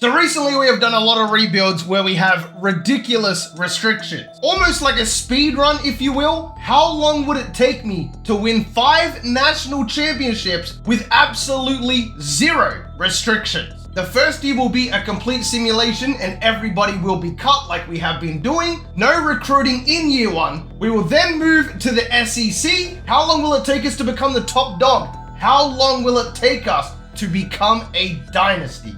So recently we have done a lot of rebuilds where we have ridiculous restrictions. Almost like a speed run, if you will. How long would it take me to win 5 national championships with absolutely 0 restrictions? The first year will be a complete simulation and everybody will be cut like we have been doing. No recruiting in year 1. We will then move to the SEC. How long will it take us to become the top dog? How long will it take us to become a dynasty?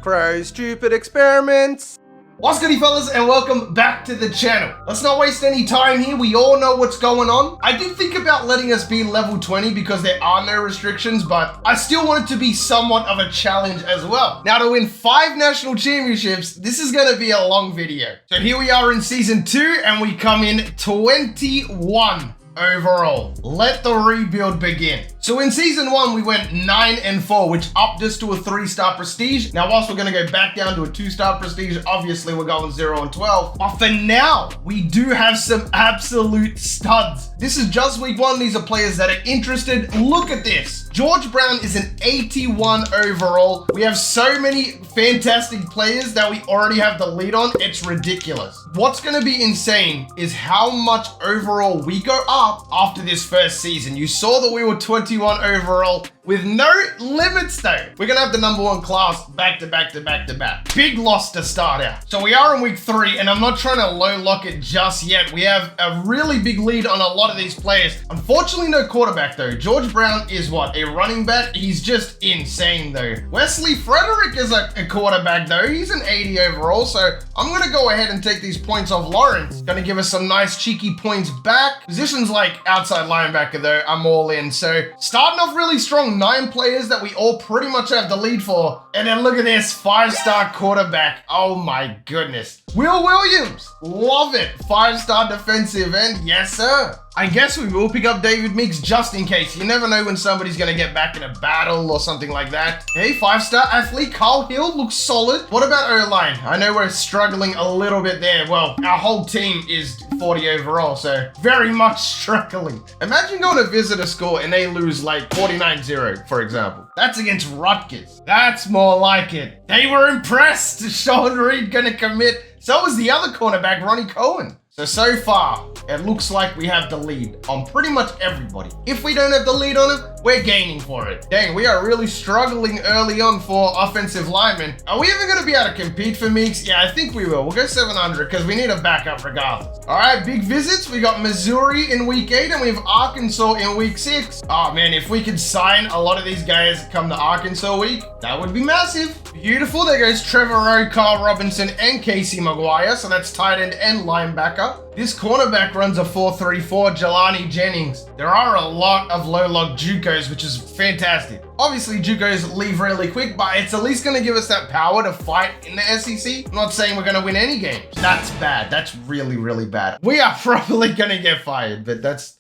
Crowe stupid experiments. What's goody fellas, and welcome back to the channel. Let's not waste any time here. We all know what's going on. I did think about letting us be level 20 because there are no restrictions, but I still want it to be somewhat of a challenge as well. Now, to win 5 national championships, this is going to be a long video. So here we are in season 2 and we come in 21 overall. Let the rebuild begin. So in season 1, we went 9-4, which upped us to a 3-star prestige. Now, whilst we're going to go back down to a 2-star prestige, obviously we're going 0-12. But for now, we do have some absolute studs. This is just week 1. These are players that are interested. Look at this. George Brown is an 81 overall. We have so many fantastic players that we already have the lead on. It's ridiculous. What's going to be insane is how much overall we go up after this first season. You saw that we were 21 overall with no limits though. We're going to have the number 1 class back to back to back to back. Big loss to start out. So we are in week 3 and I'm not trying to low lock it just yet. We have a really big lead on a lot of these players. Unfortunately, no quarterback though. George Brown is what? A running back? He's just insane though. Wesley Frederick is a quarterback though. He's an 80 overall. So I'm going to go ahead and take these points off Lawrence. Going to give us some nice cheeky points back. Positions like outside linebacker though, I'm all in. So starting off really strong, 9 players that we all pretty much have the lead for. And then look at this, 5-star quarterback. Oh my goodness. Will Williams, love it. 5-star defensive end, yes sir. I guess we will pick up David Meeks just in case. You never know when somebody's going to get back in a battle or something like that. Hey, 5-star athlete, Carl Hill looks solid. What about O-line? I know we're struggling a little bit there. Well, our whole team is 40 overall, so very much struggling. Imagine going to visit a school and they lose like 49-0, for example. That's against Rutgers. That's more like it. They were impressed. Sean Reed going to commit. So was the other cornerback, Ronnie Cohen. So far, it looks like we have the lead on pretty much everybody. If we don't have the lead on him, we're gaining for it. Dang, we are really struggling early on for offensive linemen. Are we ever going to be able to compete for Meeks? Yeah, I think we will. We'll go 700 because we need a backup regardless. All right, big visits. We got Missouri in week 8 and we have Arkansas in week 6. Oh man, if we could sign a lot of these guys come to Arkansas week, that would be massive. Beautiful. There goes Trevor Rowe, Carl Robinson, and Casey Maguire. So that's tight end and linebacker. This cornerback runs a 4.34, Jelani Jennings. There are a lot of low-log JUCOs, which is fantastic. Obviously, JUCOs leave really quick, but it's at least going to give us that power to fight in the SEC. I'm not saying we're going to win any games. That's bad. That's really, really bad. We are probably going to get fired, but that's...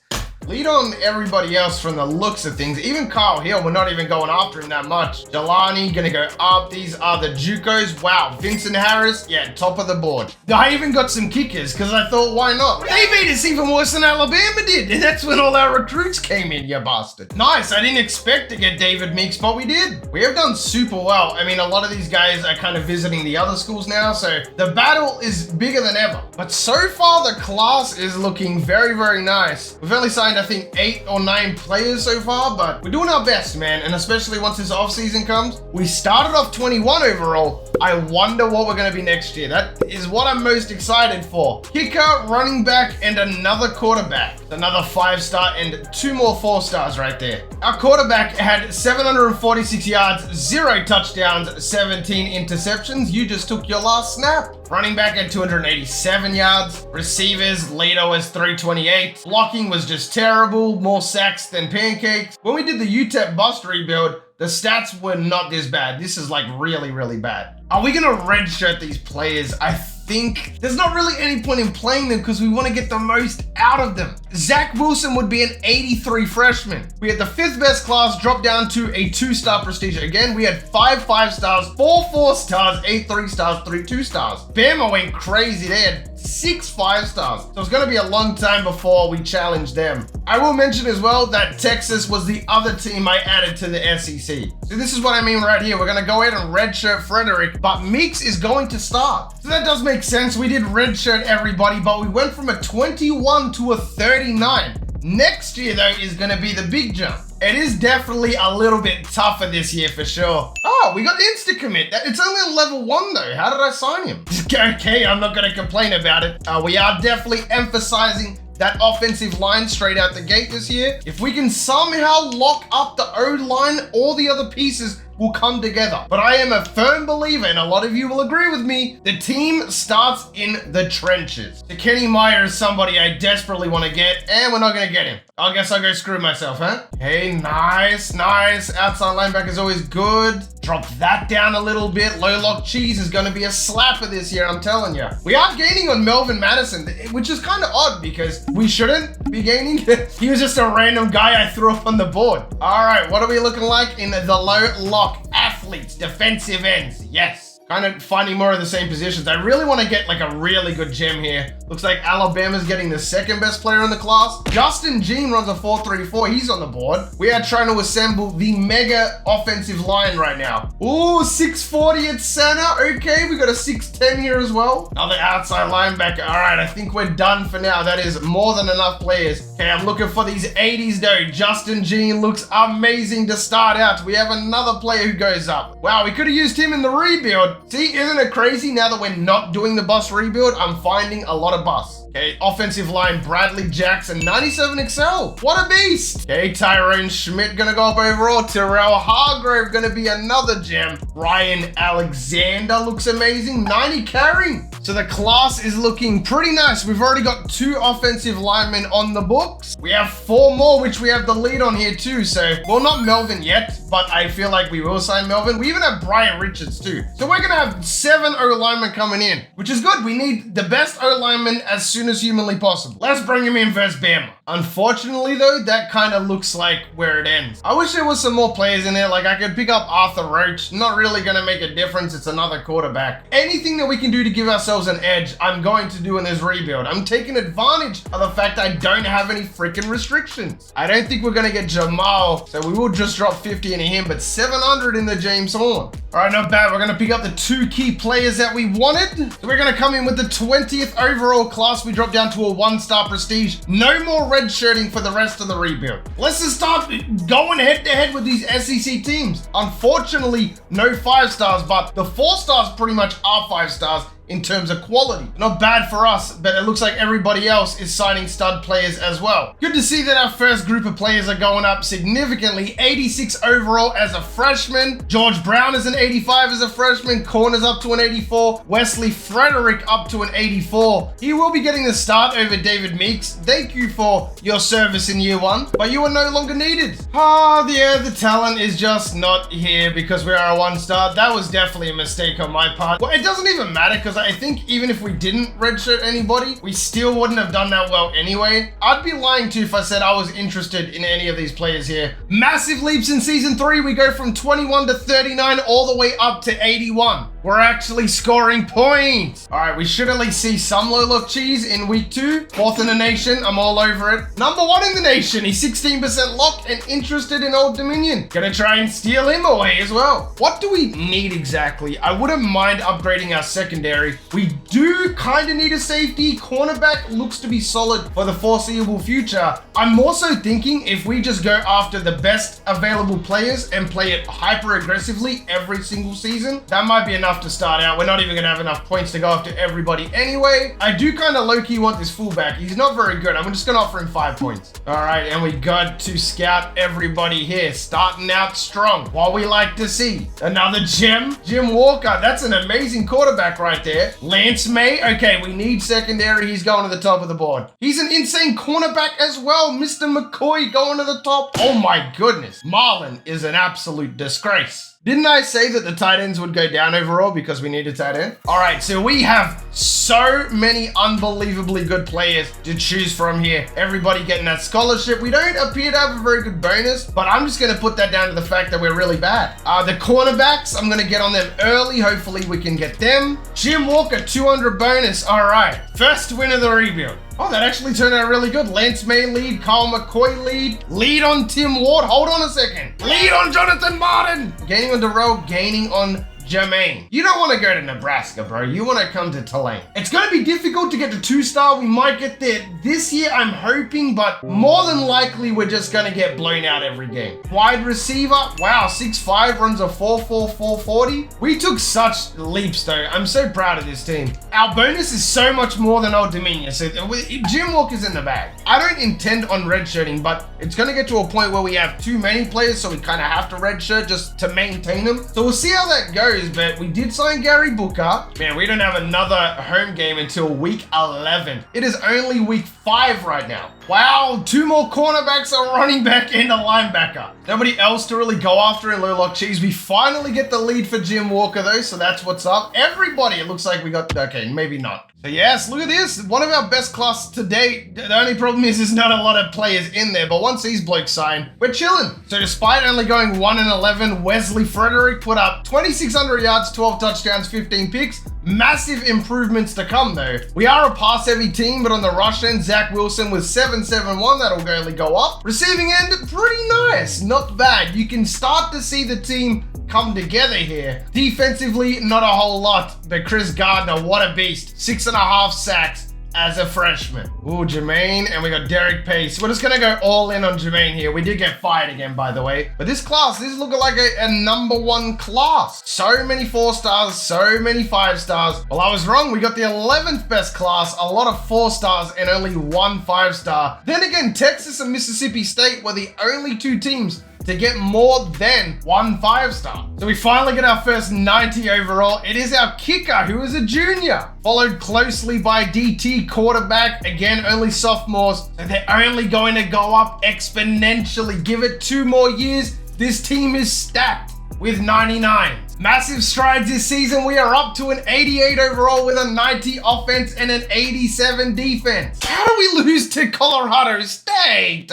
Lead on everybody else from the looks of things. Even Kyle Hill, we're not even going after him that much. Jelani, gonna go up. These are the JUCOs. Wow, Vincent Harris, yeah, top of the board. I even got some kickers because I thought, why not? They made us even worse than Alabama did. And that's when all our recruits came in, you bastard. Nice, I didn't expect to get David Meeks, but we did. We have done super well. I mean, a lot of these guys are kind of visiting the other schools now, so the battle is bigger than ever. But so far, the class is looking very, very nice. We've only signed, I think, 8 or 9 players so far, but we're doing our best, man. And especially once this offseason comes, we started off 21 overall. I wonder what we're going to be next year. That is what I'm most excited for. Kicker, running back, and another quarterback. Another 5-star and 2 more 4-stars right there. Our quarterback had 746 yards, 0 touchdowns, 17 interceptions. You just took your last snap. Running back at 287 yards. Receivers, leader was 328. Blocking was just terrible. More sacks than pancakes. When we did the UTEP bust rebuild, the stats were not this bad. This is like really, really bad. Are we going to redshirt these players? I think there's not really any point in playing them because we want to get the most out of them. Zach Wilson would be an 83 freshman. We had the 5th best class drop down to a 2-star prestige. Again, we had 5 5-stars, 4 4-stars, 8 3-stars, 3 2-stars. Bama went crazy. They had 6 5-stars. So it's going to be a long time before we challenge them. I will mention as well that Texas was the other team I added to the SEC. So this is what I mean right here. We're going to go ahead and redshirt Frederick, but Meeks is going to start. So that does make sense. We did redshirt everybody, but we went from a 21 to a 39. Next year, though, is going to be the big jump. It is definitely a little bit tougher this year for sure. Oh, we got insta-commit. It's only on level 1 though. How did I sign him? Okay, I'm not going to complain about it. We are definitely emphasizing that offensive line straight out the gate this year. If we can somehow lock up the O-line, all the other pieces will come together. But I am a firm believer, and a lot of you will agree with me, the team starts in the trenches. So Kenny Meyer is somebody I desperately want to get, and we're not going to get him. I guess I'll go screw myself, huh? Hey, nice. Outside linebacker is always good. Drop that down a little bit. Low lock cheese is going to be a slapper this year, I'm telling you. We are gaining on Melvin Madison, which is kind of odd because we shouldn't be gaining. He was just a random guy I threw up on the board. All right, what are we looking like in the low lock? Athletes, defensive ends, yes. Kind of finding more of the same positions. I really want to get like a really good gem here. Looks like Alabama's getting the second best player in the class. Justin Jean runs a 4.34. He's on the board. We are trying to assemble the mega offensive line right now. Ooh, 640 at center. Okay, we got a 6'10 here as well. Another outside linebacker. All right, I think we're done for now. That is more than enough players. Okay, I'm looking for these 80s though. Justin Jean looks amazing to start out. We have another player who goes up. Wow, we could have used him in the rebuild. See, isn't it crazy now that we're not doing the bus rebuild? I'm finding a lot of bus. Okay, offensive line, Bradley Jackson, 97 Excel. What a beast. Okay, Tyrone Schmidt gonna go up overall. Terrell Hargrave gonna be another gem. Ryan Alexander looks amazing, 90 carrying. So the class is looking pretty nice. We've already got 2 offensive linemen on the books. We have 4 more, which we have the lead on here too. So, well, not Melvin yet, but I feel like we will sign Melvin. We even have Brian Richards too. So we're gonna have 7 O-linemen coming in, which is good. We need the best O-lineman as soon as humanly possible. Let's bring him in versus Bama. Unfortunately though, that kind of looks like where it ends. I wish there was some more players in there. Like I could pick up Arthur Roach. Not really gonna make a difference. It's another quarterback. Anything that we can do to give ourselves an edge, I'm going to do in this rebuild. I'm taking advantage of the fact I don't have any freaking restrictions. I don't think we're gonna get Jamal, so we will just drop 50 into him, but 700 in the James Horn. All right, not bad. We're gonna pick up the 2 key players that we wanted. So we're gonna come in with the 20th overall class. We drop down to a 1-star prestige. No more red shirting for the rest of the rebuild. Let's just start going head to head with these SEC teams. Unfortunately, no 5 stars, but the 4 stars pretty much are 5 stars in terms of quality. Not bad for us, but it looks like everybody else is signing stud players as well. Good to see that our first group of players are going up significantly. 86 overall as a freshman. George Brown is an 85 as a freshman. Corners up to an 84. Wesley Frederick up to an 84. He will be getting the start over David Meeks. Thank you for your service in year 1, but you are no longer needed. The talent is just not here because we are a 1-star. That was definitely a mistake on my part. Well, it doesn't even matter because I think even if we didn't redshirt anybody, we still wouldn't have done that well anyway. I'd be lying to you if I said I was interested in any of these players here. Massive leaps in season 3. We go from 21 to 39 all the way up to 81. We're actually scoring points. All right, we should at least see some low lock cheese in week 2. 4th in the nation. I'm all over it. Number 1 in the nation. He's 16% locked and interested in Old Dominion. Gonna try and steal him away as well. What do we need exactly? I wouldn't mind upgrading our secondary. We do kind of need a safety. Cornerback looks to be solid for the foreseeable future. I'm also thinking if we just go after the best available players and play it hyper aggressively every single season, that might be enough to start out. We're not even gonna have enough points to go after everybody anyway. I do kind of low-key want this fullback. He's not very good. I'm just gonna offer him 5 points. All right, and we got to scout everybody here, starting out strong. What we like to see. Another gem, Jim Walker. That's an amazing quarterback right there. Lance May. Okay, we need secondary. He's going to the top of the board. He's an insane cornerback as well. Mr. McCoy going to the top. Oh my goodness. Marlon is an absolute disgrace. Didn't I say that the tight ends would go down overall because we need a tight end? All right, so we have so many unbelievably good players to choose from here. Everybody getting that scholarship. We don't appear to have a very good bonus, but I'm just going to put that down to the fact that we're really bad. The cornerbacks, I'm going to get on them early. Hopefully we can get them. Jim Walker, 200 bonus. All right, first win of the rebuild. Oh, that actually turned out really good. Lance May lead, Kyle McCoy lead on Tim Ward. Hold on a second. Lead on Jonathan Martin. Gaining on Darrell, gaining on Jermaine. You don't want to go to Nebraska, bro. You want to come to Tulane. It's going to be difficult to get to 2-star. We might get there this year, I'm hoping, but more than likely, we're just going to get blown out every game. Wide receiver, wow, 6'5", runs a 4.4, 440. We took such leaps, though. I'm so proud of this team. Our bonus is so much more than Old Dominion, so Jim Walker's in the bag. I don't intend on redshirting, but it's going to get to a point where we have too many players, so we kind of have to redshirt just to maintain them. So we'll see how that goes. But we did sign Gary Booker. Man, we don't have another home game until week 11. It is only week 5 right now. Wow, 2 more cornerbacks, a running back, and a linebacker. Nobody else to really go after in low lock cheese. We finally get the lead for Jim Walker, though, so that's what's up. Everybody, it looks like we got, okay, maybe not. So yes, look at this. One of our best classes to date. The only problem is there's not a lot of players in there, but once these blokes sign, we're chilling. So despite only going 1-11, Wesley Frederick put up 2,600 yards, 12 touchdowns, 15 picks. Massive improvements to come, though. We are a pass-heavy team, but on the rush end, Zach Wilson with 7.71. That'll only go up. Receiving end, pretty nice. Not bad. You can start to see the team come together here. Defensively, not a whole lot, but Chris Gardner, what a beast. 6.5 sacks as a freshman. Ooh, Jermaine, and we got Derek Pace. We're just gonna go all in on Jermaine here. We did get fired again, by the way. But this class, this is looking like a #1 class. So many 4 stars, so many 5 stars. Well, I was wrong. We got the 11th best class, a lot of 4 stars and only 1 5-star. Then again, Texas and Mississippi State were the only 2 teams to get more than 1 5-star. So we finally get our first 90 overall. It is our kicker, who is a junior, followed closely by DT quarterback. Again, only sophomores, so they're only going to go up exponentially. Give it 2 more years. This team is stacked with 99. Massive strides this season. We are up to an 88 overall with a 90 offense and an 87 defense. How do we lose to Colorado State?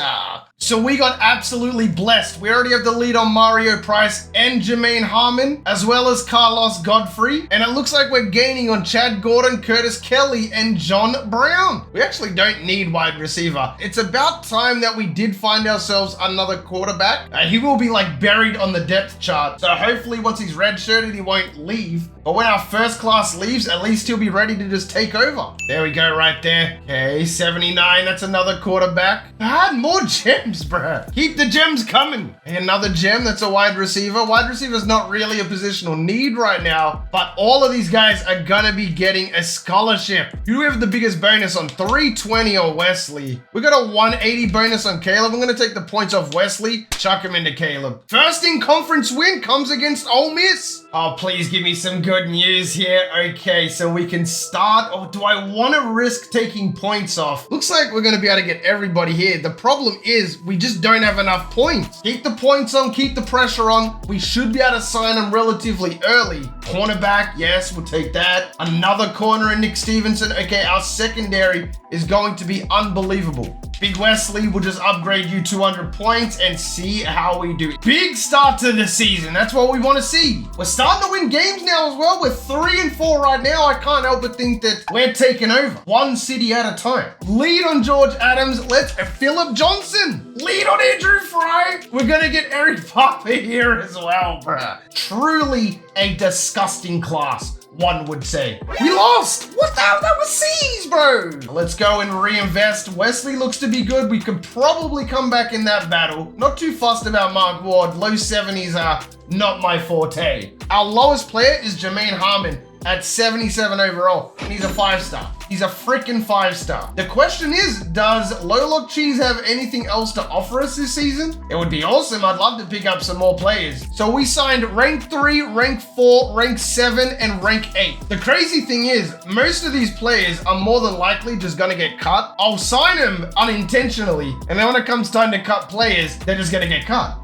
So we got absolutely blessed. We already have the lead on Mario Price and Jermaine Harmon, as well as Carlos Godfrey. And it looks like we're gaining on Chad Gordon, Curtis Kelly, and John Brown. We actually don't need wide receiver. It's about time that we did find ourselves another quarterback. He will be like buried on the depth chart. So hopefully once he's redshirted, he won't leave. But when our first class leaves, at least he'll be ready to just take over. There we go right there. Okay, 79, that's another quarterback. More gems, bruh. Keep the gems coming. Hey, another gem, that's a wide receiver. Wide receiver is not really a positional need right now, but all of these guys are gonna be getting a scholarship. Who do we have the biggest bonus on? 320 on Wesley. We got a 180 bonus on Caleb. I'm gonna take the points off Wesley, chuck him into Caleb. First in conference win comes against Ole Miss. Oh, please give me some good news here. Okay, so we can start. Oh, do I want to risk taking points off? Looks like we're going to be able to get everybody here. The problem is we just don't have enough points. Keep the points on, keep the pressure on. We should be able to sign them relatively early. Cornerback, yes, we'll take that. Another corner in Nick Stevenson. Okay, our secondary is going to be unbelievable. Big Wesley will just upgrade you 200 points and see how we do. Big start to the season. That's what we want to see. We're starting to win games now as well. We're 3-4 right now. I can't help but think that we're taking over. One city at a time. Lead on George Adams. Let's Philip Johnson. Lead on Andrew Fry. We're going to get Eric Parker here as well, bruh. Truly a disgusting class, one would say. We lost! What the hell? That was C's, bro! Let's go and reinvest. Wesley looks to be good. We could probably come back in that battle. Not too fussed about Mark Ward. Low 70s are not my forte. Our lowest player is Jermaine Harmon at 77 overall, and he's a 5-star. He's a freaking 5-star. The question is, does Low Lock Cheese have anything else to offer us this season? It would be awesome. I'd love to pick up some more players. So we signed rank 3, rank 4, rank 7, and rank 8. The crazy thing is, most of these players are more than likely just gonna get cut. I'll sign them unintentionally, and then when it comes time to cut players, they're just gonna get cut.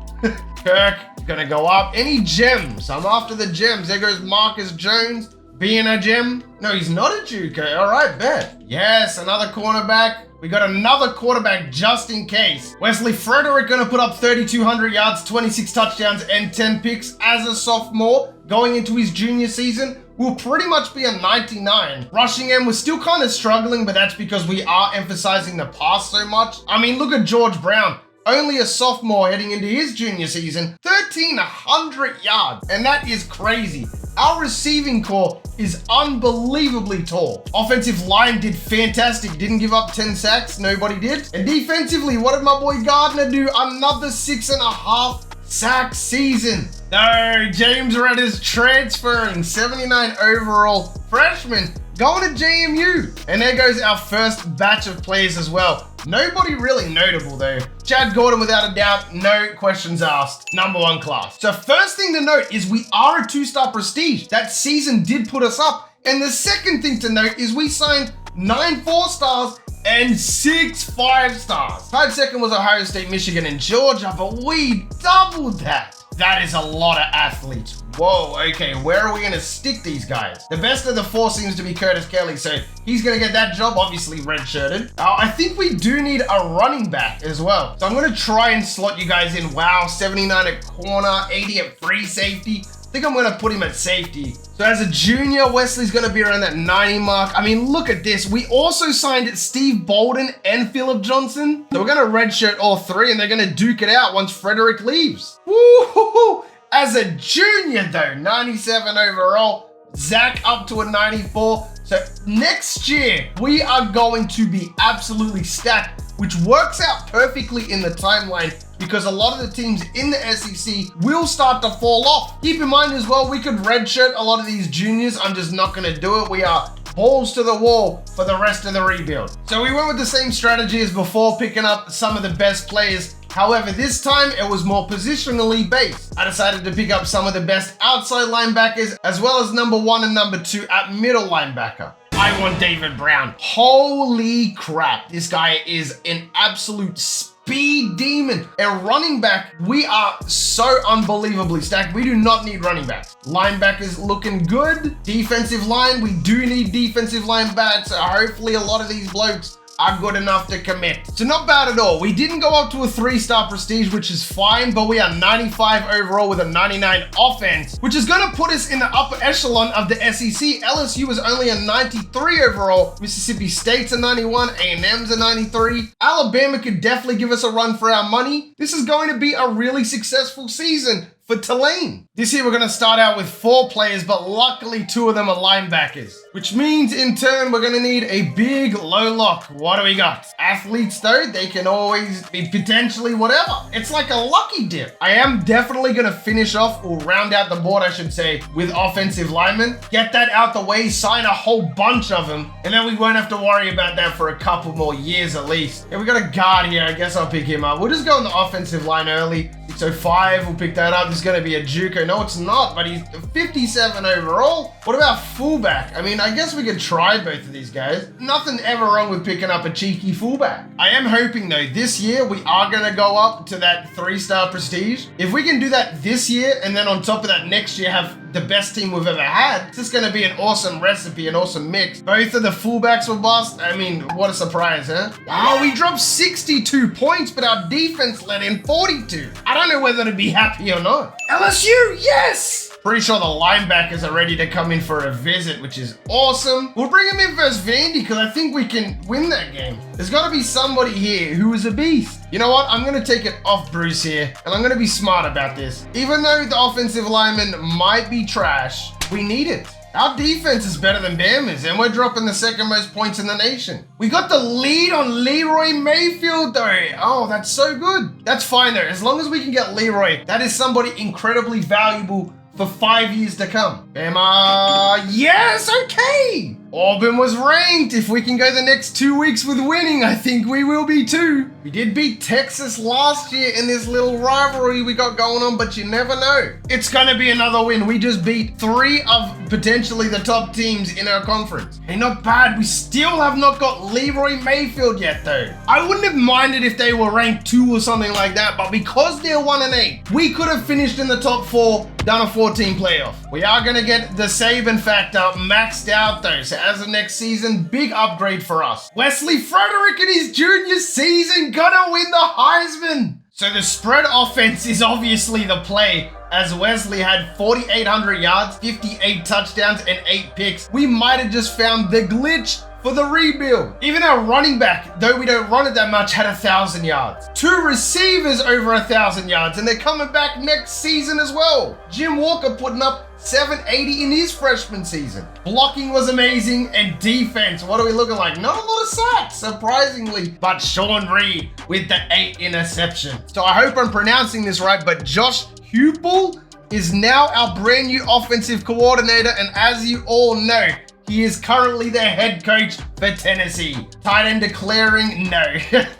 Kirk gonna go up. Any gems? I'm after the gems. There goes Marcus Jones being a gem. No, he's not a Juco. All right, bet. Yes, another cornerback. We got another quarterback just in case. Wesley Frederick gonna put up 3,200 yards, 26 touchdowns, and 10 picks as a sophomore going into his junior season. Will pretty much be a 99. Rushing him, we're still kind of struggling, but that's because we are emphasizing the pass so much. I mean, look at George Brown. Only a sophomore heading into his junior season, 1,300 yards, and that is crazy. Our receiving core is unbelievably tall. Offensive line did fantastic, didn't give up 10 sacks, nobody did. And defensively, what did my boy Gardner do? Another 6.5 sack season. No, James Red is transferring, 79 overall freshman, going to JMU. And there goes our first batch of players as well. Nobody really notable though. Chad Gordon, without a doubt, no questions asked. #1 class. So first thing to note is we are a 2-star prestige. That season did put us up. And the second thing to note is we signed 9 4-stars and 6 5-stars. Tied second was Ohio State, Michigan, and Georgia, but we doubled that. That is a lot of athletes. Whoa, okay, where are we gonna stick these guys? The best of the 4 seems to be Curtis Kelly, so he's gonna get that job, obviously redshirted. I think we do need a running back as well. So I'm gonna try and slot you guys in. Wow, 79 at corner, 80 at free safety. I think I'm gonna put him at safety. So as a junior, Wesley's gonna be around that 90 mark. I mean, look at this. We also signed Steve Bolden and Phillip Johnson. So we're gonna redshirt all 3 and they're gonna duke it out once Frederick leaves. Woo! As a junior though, 97 overall. Zach up to a 94. So next year, we are going to be absolutely stacked, which works out perfectly in the timeline because a lot of the teams in the SEC will start to fall off. Keep in mind as well, we could redshirt a lot of these juniors. I'm just not gonna do it. We are balls to the wall for the rest of the rebuild. So we went with the same strategy as before, picking up some of the best players. However, this time it was more positionally based. I decided to pick up some of the best outside linebackers as well as #1 and #2 at middle linebacker. I want David Brown. Holy crap, this guy is an absolute speed demon. And running back, we are so unbelievably stacked. We do not need running backs. Linebackers looking good. Defensive line, we do need defensive line bats. So hopefully a lot of these blokes are good enough to commit. So not bad at all. We didn't go up to a 3-star prestige, which is fine, but we are 95 overall with a 99 offense, which is gonna put us in the upper echelon of the SEC. LSU is only a 93 overall. Mississippi State's a 91, A&M's a 93. Alabama could definitely give us a run for our money. This is going to be a really successful season for Tulane. This year we're gonna start out with 4 players, but luckily 2 of them are linebackers, which means in turn we're gonna need a big low lock. What do we got? Athletes though, they can always be potentially whatever. It's like a lucky dip. I am definitely gonna finish off, or round out the board I should say, with offensive linemen. Get that out the way, sign a whole bunch of them, and then we won't have to worry about that for a couple more years at least. And we got a guard here, I guess I'll pick him up. We'll just go on the offensive line early. 605, we'll pick that up. This is going to be a Juco. No, it's not, but he's 57 overall. What about fullback? I mean, I guess we could try both of these guys. Nothing ever wrong with picking up a cheeky fullback. I am hoping, though, this year we are going to go up to that 3-star prestige. If we can do that this year, and then on top of that next year have the best team we've ever had, it's just going to be an awesome recipe, an awesome mix. Both of the fullbacks were bust. I mean, what a surprise, huh? Wow, we dropped 62 points, but our defense let in 42. I don't know whether to be happy or not. LSU, yes! Pretty sure the linebackers are ready to come in for a visit, which is awesome. We'll bring him in versus Vandy because I think we can win that game. There's got to be somebody here who is a beast. You know what? I'm going to take it off Bruce here, and I'm going to be smart about this. Even though the offensive lineman might be trash, we need it. Our defense is better than Bama's, and we're dropping the second most points in the nation. We got the lead on Leroy Mayfield, though. Oh, that's so good. That's fine, though. As long as we can get Leroy, that is somebody incredibly valuable for 5 years to come. Bama, yes, okay. Auburn was ranked. If we can go the next 2 weeks with winning, I think we will be too. We did beat Texas last year in this little rivalry we got going on, but you never know. It's going to be another win. We just beat 3 of potentially the top teams in our conference. Hey, not bad. We still have not got Leroy Mayfield yet, though. I wouldn't have minded if they were ranked 2 or something like that, but because they're 1-8, we could have finished in the top 4, done a 14 playoff. We are going to get the Saban factor maxed out, though. So as of next season, big upgrade for us. Wesley Frederick in his junior season gonna win the Heisman. So the spread offense is obviously the play, as Wesley had 4,800 yards, 58 touchdowns, and 8 picks. We might have just found the glitch for the rebuild. Even our running back, though we don't run it that much, had 1,000 yards. 2 receivers over 1,000 yards, and they're coming back next season as well. Jim Walker putting up 780 in his freshman season. Blocking was amazing, and defense, what are we looking like? Not a lot of sacks, surprisingly, but Sean Reed with the 8 interceptions. So I hope I'm pronouncing this right, but Josh Heupel is now our brand new offensive coordinator, and as you all know, he is currently their head coach for Tennessee. Tight end declaring no.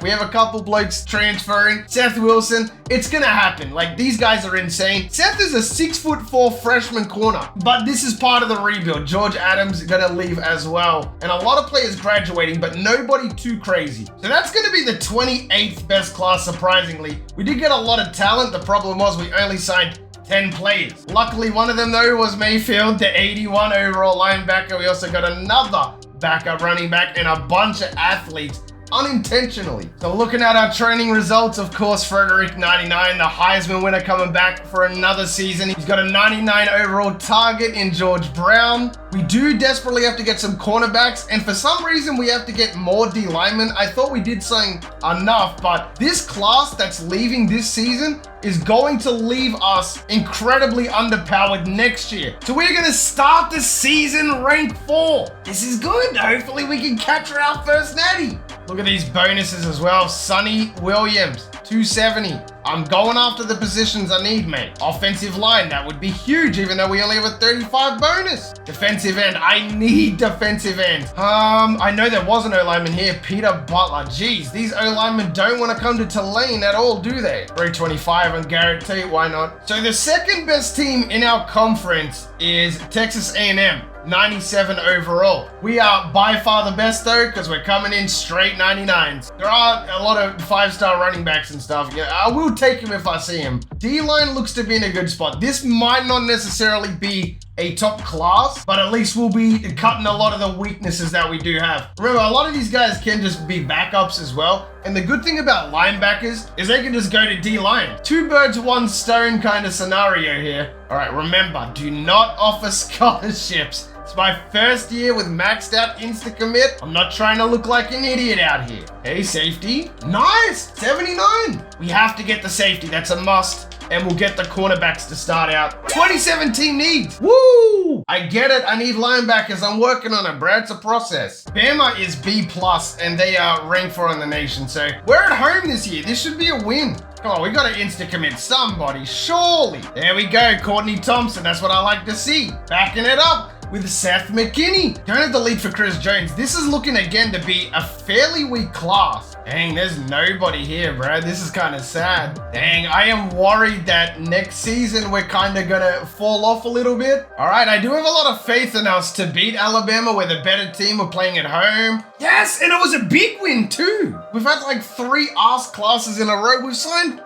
We have a couple blokes transferring. Seth Wilson, it's gonna happen. Like, these guys are insane. Seth is a 6'4" freshman corner, but this is part of the rebuild. George Adams gonna leave as well. And a lot of players graduating, but nobody too crazy. So that's gonna be the 28th best class, surprisingly. We did get a lot of talent. The problem was we only signed 10 players. Luckily, one of them, though, was Mayfield, the 81 overall linebacker. We also got another backup running back and a bunch of athletes unintentionally. So looking at our training results, of course, Frederick 99, the Heisman winner, coming back for another season. He's got a 99 overall target in George Brown. We do desperately have to get some cornerbacks, and for some reason we have to get more D linemen. I thought we did sign enough, but this class that's leaving this season is going to leave us incredibly underpowered next year. So we're gonna start the season ranked 4. This is good. Hopefully we can capture our first natty. Look at these bonuses as well. Sonny Williams, 270. I'm going after the positions I need, mate. Offensive line, that would be huge, even though we only have a 35 bonus. Defensive end, I need defensive end. I know there was an O-lineman here, Peter Butler. Jeez, these O-linemen don't want to come to Tulane at all, do they? Row 25 and Garrett Tate, why not? So the second best team in our conference is Texas A&M. 97 overall. We are by far the best, though, because we're coming in straight 99s. There are a lot of 5-star running backs and stuff. Yeah, I will take him if I see him. D-line looks to be in a good spot. This might not necessarily be a top class, but at least we'll be cutting a lot of the weaknesses that we do have. Remember, a lot of these guys can just be backups as well. And the good thing about linebackers is they can just go to D-line. 2 birds, 1 stone kind of scenario here. All right, remember, do not offer scholarships. It's my first year with maxed out insta-commit. I'm not trying to look like an idiot out here. Hey, safety. Nice, 79. We have to get the safety, that's a must. And we'll get the cornerbacks to start out. 2017 needs. Woo! I get it. I need linebackers. I'm working on it, Brad. It's a process. Bama is B+, and they are ranked 4 in the nation. So we're at home this year. This should be a win. Come on, we got to insta-commit somebody, surely. There we go. Courtney Thompson. That's what I like to see. Backing it up with Seth McKinney. Don't have the lead for Chris Jones. This is looking again to be a fairly weak class. Dang, there's nobody here, bro. This is kind of sad. Dang, I am worried that next season we're kind of gonna fall off a little bit. All right, I do have a lot of faith in us to beat Alabama. We're the better team. We're playing at home. Yes, and it was a big win too. We've had like 3 ass classes in a row. We've signed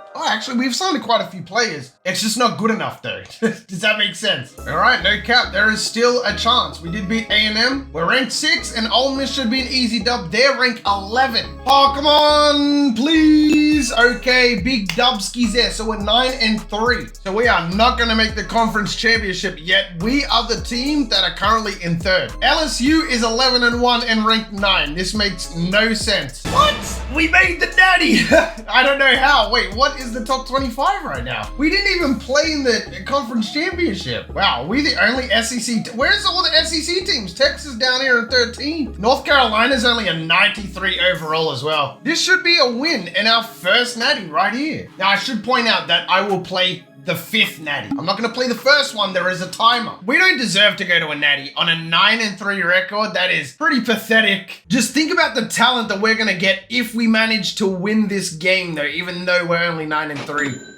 we've signed quite a few players. It's just not good enough, though. Does that make sense? All right, no cap. There is still a chance. We did beat A&M. We're ranked 6, and Ole Miss should be an easy dub. They're ranked 11. Oh, come on, please. Okay, big dubskis there. So we're 9-3. So we are not going to make the conference championship yet. We are the team that are currently in 3rd. LSU is 11-1 and ranked 9. This makes no sense. What? We made the natty. I don't know how. Wait, what is the top 25 right now? We didn't even play in the conference championship. Wow, we the only SEC. Where's all the SEC teams? Texas down here in 13. North Carolina's only a 93 overall as well. This should be a win and our first natty right here. Now, I should point out that I will play the 5th natty. I'm not going to play the first one. There is a timer. We don't deserve to go to a natty on a 9-3 record. That is pretty pathetic. Just think about the talent that we're going to get if we manage to win this game, though, even though we're only 9-3.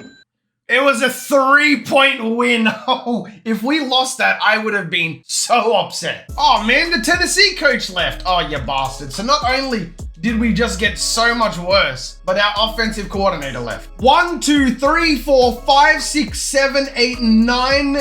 It was a 3-point win. Oh, if we lost that, I would have been so upset. Oh man, the Tennessee coach left. Oh, you bastard. So not only did we just get so much worse, but our offensive coordinator left. 1, 2, 3, 4, 5, 6, 7, 8, 9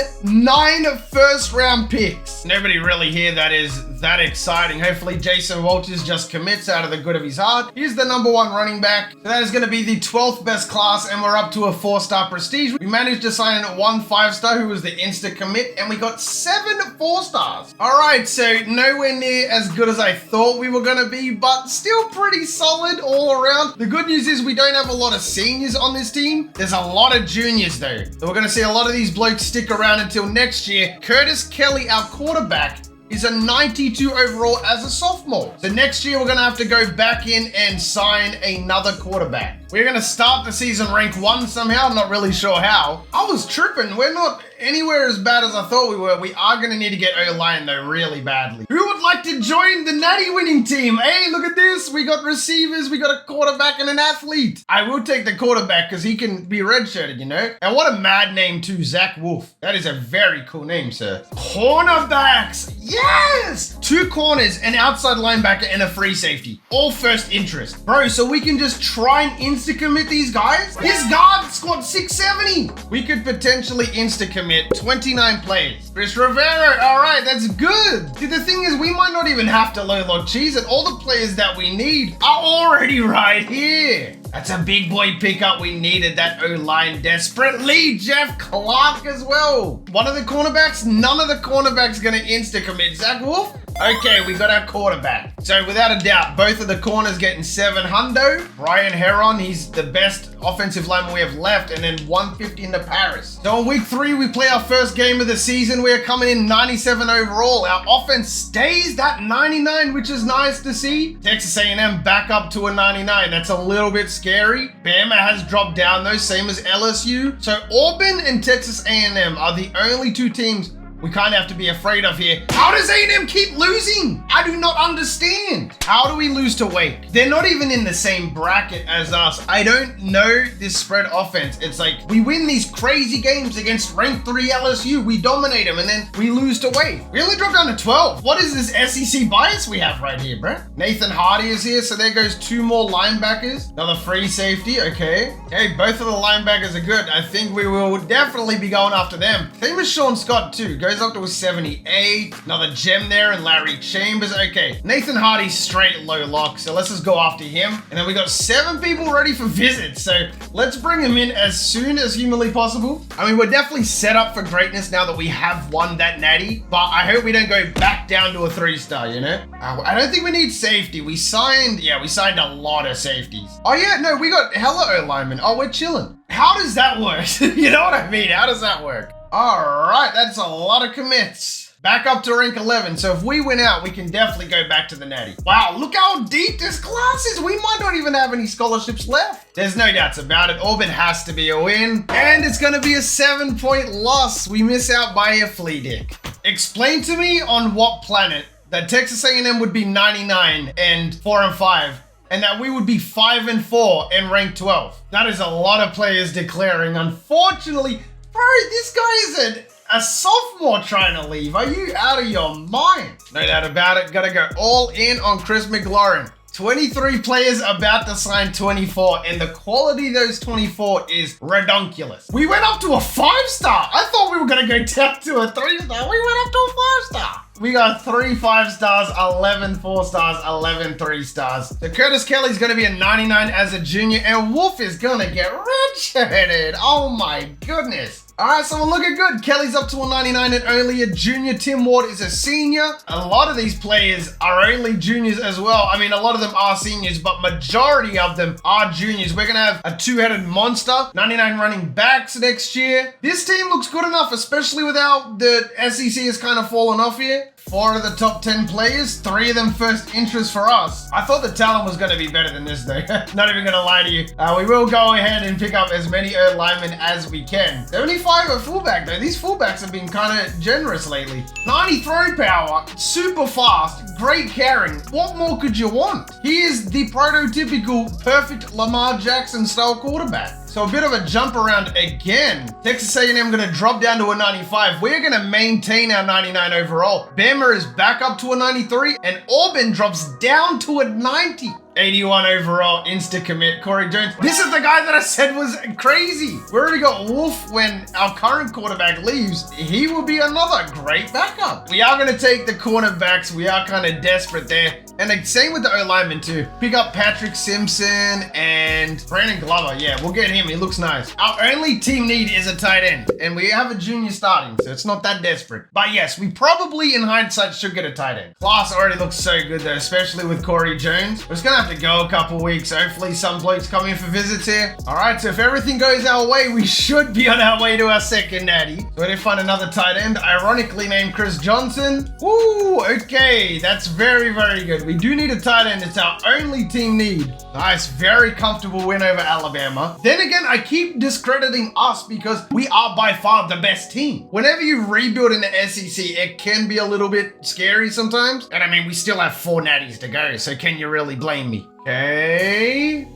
first-round picks. Nobody really here that is that exciting. Hopefully Jason Walters just commits out of the good of his heart. He's the #1 running back. So that is going to be the 12th best class, and we're up to a 4-star prestige. We managed to sign 1 5-star who was the insta commit, and we got 7 4-stars. All right, so nowhere near as good as I thought we were going to be, but still pretty solid all around. The good news is we don't have a lot of seniors on this team. There's a lot of juniors though. So we're going to see a lot of these blokes stick around until next year. Curtis Kelly, our quarterback, is a 92 overall as a sophomore. So next year we're going to have to go back in and sign another quarterback. We're going to start the season rank 1 somehow. I'm not really sure how. I was tripping. We're not anywhere as bad as I thought we were. We are going to need to get O-line though really badly. Who would like to join the natty winning team? Hey, look at this. We got receivers. We got a quarterback and an athlete. I will take the quarterback because he can be redshirted, you know? And what a mad name too, Zach Wolf. That is a very cool name, sir. Cornerbacks. Yes! 2 corners, an outside linebacker, and a free safety. All first interest. Bro, so we can just try and insta-commit these guys? His guard squad 670. We could potentially insta-commit 29 players. Chris Rivero, all right, that's good. See, the thing is, we might not even have to low log cheese it. All the players that we need are already right here. That's a big boy pickup. We needed that O-line desperately. Jeff Clark as well. One of the cornerbacks, none of the cornerbacks gonna insta-commit. Zach Wolf? Okay, we got our quarterback. So without a doubt, both of the corners getting 700. Brian Heron, he's the best offensive lineman we have left, and then 150 in the Paris. So in week 3, we play our first game of the season. We're coming in 97 overall. Our offense stays that 99, which is nice to see. Texas A&M back up to a 99. That's a little bit scary. Bama has dropped down though, same as LSU. So Auburn and Texas A&M are the only 2 teams we kind of have to be afraid of here. How does A&M keep losing? I do not understand. How do we lose to Wake? They're not even in the same bracket as us. I don't know this spread offense. It's like we win these crazy games against ranked 3 LSU. We dominate them and then we lose to Wake. We only dropped down to 12. What is this SEC bias we have right here, bro? Nathan Hardy is here, so there goes 2 more linebackers. Another free safety, okay. Hey, both of the linebackers are good. I think we will definitely be going after them. Same as Sean Scott too. Goes up to a 78. Another gem there, and Larry Chambers. Okay, Nathan Hardy's straight low lock, so let's just go after him. And then we got 7 people ready for visits, so let's bring him in as soon as humanly possible. I mean, we're definitely set up for greatness now that we have won that natty, but I hope we don't go back down to a 3-star, you know? I don't think we need safety. We signed a lot of safeties. Oh yeah, no, we got hella O-linemen. Oh, we're chilling. How does that work? You know what I mean? How does that work? All right, that's a lot of commits. Back up to rank 11. So if we win out, we can definitely go back to the natty. Wow, look how deep this class is. We might not even have any scholarships left. There's no doubts about it. Auburn has to be a win. And it's going to be a 7-point loss. We miss out by a flea dick. Explain to me on what planet that Texas A&M would be 99 and 4-5. And that we would be 5-4 and rank 12. That is a lot of players declaring. Unfortunately, bro, this guy is a sophomore trying to leave. Are you out of your mind? No doubt about it. Gotta go all in on Chris McLaurin. 23 players about to sign 24, and the quality of those 24 is redonkulous. We went up to a 5-star. I thought we were gonna go down to a 3-star. We went up to a 5-star. We got 3 5-stars, 11 4-stars, 11 3-stars. So Curtis Kelly's gonna be a 99 as a junior, and Wolf is gonna get redshirted. Oh my goodness. All right, so we're looking good. Kelly's up to a 99 and only a junior. Tim Ward is a senior. A lot of these players are only juniors as well. I mean, a lot of them are seniors, but majority of them are juniors. We're gonna have a 2-headed monster, 99 running backs next year. This team looks good enough, especially with how the SEC has kind of fallen off here. 4 of the top 10 players, 3 of them first interest for us. I thought the talent was going to be better than this though. Not even going to lie to you. We will go ahead and pick up as many linemen as we can. 75 at fullback though. These fullbacks have been kind of generous lately. 90 throw power, super fast, great carrying. What more could you want? He is the prototypical perfect Lamar Jackson style quarterback. So a bit of a jump around again. Texas A&M going to drop down to a 95. We're going to maintain our 99 overall. Bama is back up to a 93 and Auburn drops down to a 90. 81 overall, insta commit, Corey Jones. This is the guy that I said was crazy. We already got Wolf when our current quarterback leaves. He will be another great backup. We are going to take the cornerbacks. We are kind of desperate there. And the same with the O-lineman too. Pick up Patrick Simpson and Brandon Glover. Yeah, we'll get him. He looks nice. Our only team need is a tight end. And we have a junior starting, so it's not that desperate. But yes, we probably in hindsight should get a tight end. Class already looks so good though, especially with Corey Jones. We're just going to have to go a couple weeks. Hopefully some blokes come in for visits here. All right, so if everything goes our way, we should be on our way to our second natty. So we need to find another tight end, ironically named Chris Johnson. Woo, okay, that's very, very good. We do need a tight end. It's our only team need. Nice, very comfortable win over Alabama. Then again, I keep discrediting us because we are by far the best team. Whenever you rebuild in the SEC, it can be a little bit scary sometimes. And I mean, we still have 4 natties to go, so can you really blame me? Okay.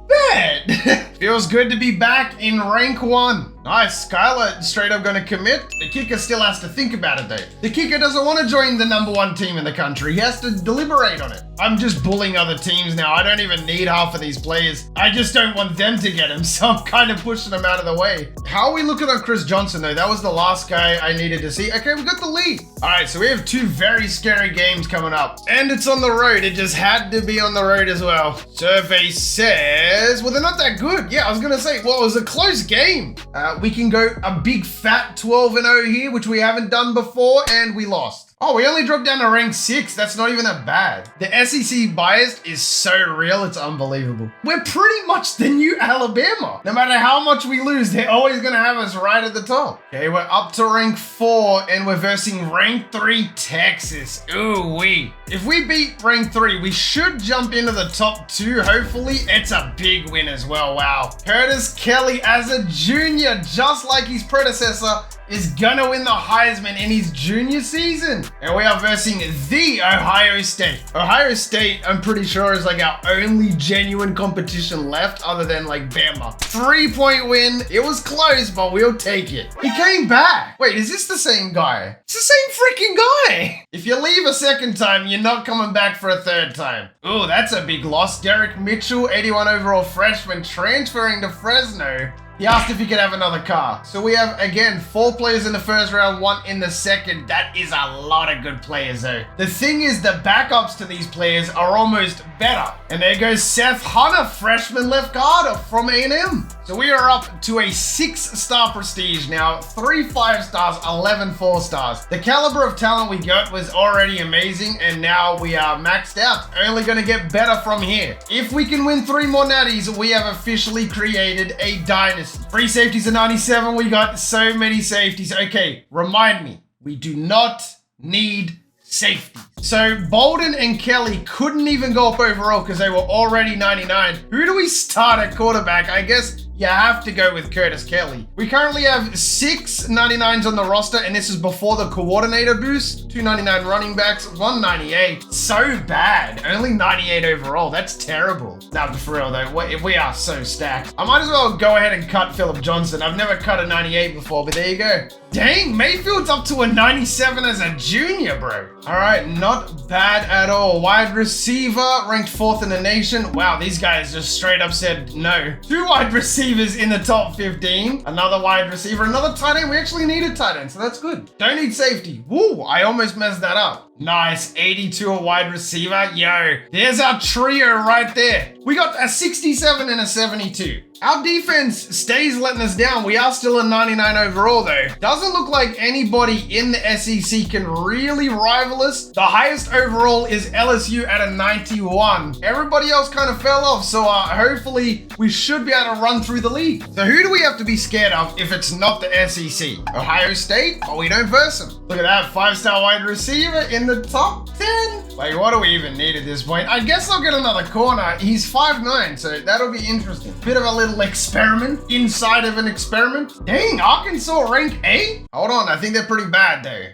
Bet. Feels good to be back in rank 1. Nice, Skylar straight up gonna commit. The kicker still has to think about it though. The kicker doesn't want to join the #1 team in the country. He has to deliberate on it. I'm just bullying other teams now. I don't even need half of these players. I just don't want them to get him, so I'm kind of pushing them out of the way. How are we looking on Chris Johnson though? That was the last guy I needed to see. Okay, we got the lead. All right, so we have 2 very scary games coming up. And it's on the road. It just had to be on the road as well. Survey says, well, they're not that good. Yeah, I was gonna say, well, it was a close game. We can go a big fat 12-0 here, which we haven't done before, and we lost. Oh, we only dropped down to rank 6. That's not even that bad. The SEC bias is so real, it's unbelievable. We're pretty much the new Alabama. No matter how much we lose, they're always gonna have us right at the top. Okay, we're up to rank 4, and we're versing rank 3 Texas. Ooh-wee. If we beat rank 3, we should jump into the top 2, hopefully. It's a big win as well, wow. Curtis Kelly as a junior, just like his predecessor, is gonna win the Heisman in his junior season. And we are versing the Ohio State. Ohio State, I'm pretty sure, is like our only genuine competition left other than like Bama. 3-point win. It was close, but we'll take it. He came back. Wait, is this the same guy? It's the same freaking guy. If you leave a second time, you're not coming back for a third time. Oh, that's a big loss. Derek Mitchell, 81 overall freshman, transferring to Fresno. He asked if he could have another car. So we have, again, 4 players in the first round, 1 in the second. That is a lot of good players, though. The thing is, the backups to these players are almost better. And there goes Seth Hunter, freshman left guard from A&M. So we are up to a 6-star prestige now, 3 5-stars, 11 4-stars. The caliber of talent we got was already amazing, and now we are maxed out. Only gonna get better from here. If we can win 3 more natties, we have officially created a dynasty. Free safeties at 97. We got so many safeties. Okay, remind me, we do not need safety. So Bolden and Kelly couldn't even go up overall because they were already 99. Who do we start at quarterback? I guess you have to go with Curtis Kelly. We currently have 6 99s on the roster, and this is before the coordinator boost. 2 99 running backs, 1 98. So bad. Only 98 overall. That's terrible. Nah, for real though, we are so stacked. I might as well go ahead and cut Phillip Johnson. I've never cut a 98 before, but there you go. Dang, Mayfield's up to a 97 as a junior, bro. All right, not bad at all. Wide receiver, ranked 4th in the nation. Wow, these guys just straight up said no. 2 wide receivers in the top 15. Another wide receiver, another tight end. We actually need a tight end, so that's good. Don't need safety. Woo, I almost messed that up. Nice, 82 a wide receiver. Yo, there's our trio right there. We got a 67 and a 72. Our defense stays letting us down. We are still a 99 overall though. Doesn't look like anybody in the SEC can really rival us. The highest overall is LSU at a 91. Everybody else kind of fell off, so hopefully we should be able to run through the league. So who do we have to be scared of if it's not the SEC? Ohio State? Oh, we don't verse them. Look at that, 5-star wide receiver in the top 10. Like, what do we even need at this point? I guess I'll get another corner. He's 5'9", so that'll be interesting. Bit of a little experiment inside of an experiment. Dang, Arkansas rank 8? Hold on, I think they're pretty bad though.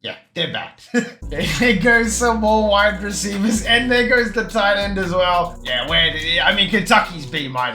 Yeah, they're bad. There goes some more wide receivers, and there goes the tight end as well. Yeah, I mean, Kentucky's B-, bro.